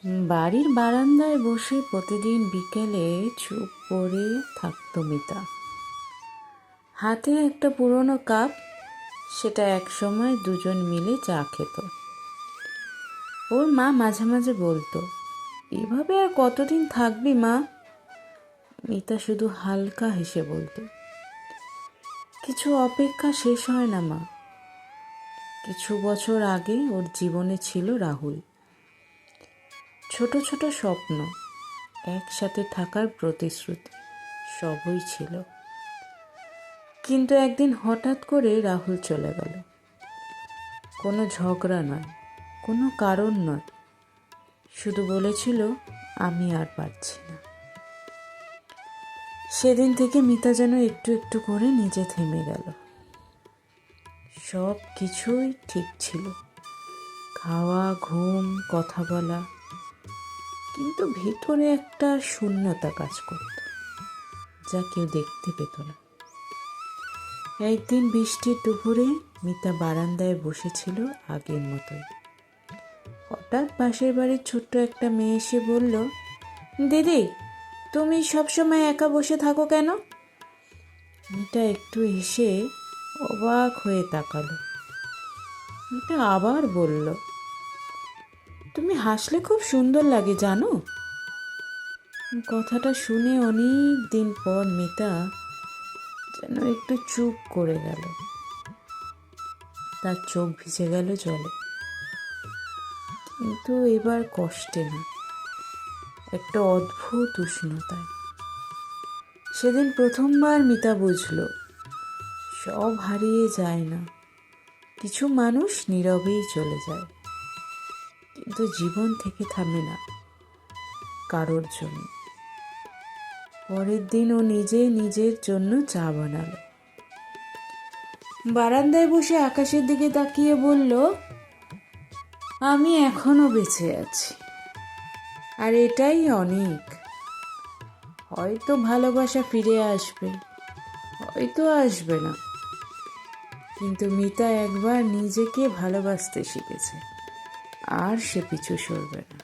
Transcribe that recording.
বাড়ির বারান্দায় বসে প্রতিদিন বিকেলে চুপ করে থাকতো মিতা। হাতে একটা পুরনো কাপ, সেটা একসময় দুজন মিলে চা খেত। ওর মা মাঝে মাঝে বলতো, এভাবে আর কতদিন থাকবি মা? মিতা শুধু হালকা হেসে বলতো, কিছু অপেক্ষা শেষ হয় না মা। কিছু বছর আগে ওর জীবনে ছিল রাহুল। ছোট ছোট স্বপ্ন, একসাথে থাকার প্রতিশ্রুতি, সবই ছিল। কিন্তু একদিন হঠাৎ করে রাহুল চলে গেল। কোনো ঝগড়া নয়, কোনো কারণ নয়, শুধু বলেছিল আমি আর পারছি না। সেদিন থেকে মিতা যেন একটু একটু করে নিজে থেমে গেল। সব কিছুই ঠিক ছিল, খাওয়া, ঘুম, কথা বলা, কিন্তু ভেতরে একটা শূন্যতা কাজ করত, যা কেউ দেখতে পেত না। একদিন বৃষ্টির দুপুরে মিতা বারান্দায় বসেছিল আগের মতোই। হঠাৎ পাশের বাড়ির ছোট্ট একটা মেয়ে এসে বলল, দিদি, তুমি সবসময় একা বসে থাকো কেন? মিতা একটু এসে অবাক হয়ে তাকালো। মিতা আবার বলল, তুমি হাসলে খুব সুন্দর লাগে জানো। কথাটা শুনে অনেক দিন পর মিতা যেন একটু চুপ করে গেল। তার চোখ ভিজে গেল জলে, কিন্তু এবার কষ্টে না, একটা অদ্ভুত উষ্ণতায়। সেদিন প্রথমবার মিতা বুঝল, সব হারিয়ে যায় না, কিছু মানুষ নীরবেই চলে যায়, কিন্তু জীবন থেকে থামে না কারোর জন্য। পরের দিন ও নিজে নিজের জন্য চা বানালো। বারান্দায় বসে আকাশের দিকে তাকিয়ে বলল, আমি এখনো বেঁচে আছি, আর এটাই অনেক। হয়তো ভালোবাসা ফিরে আসবে, হয়তো আসবে না, কিন্তু মিতা একবার নিজেকে ভালোবাসতে শিখেছে, আর সে পিছু সরবে না।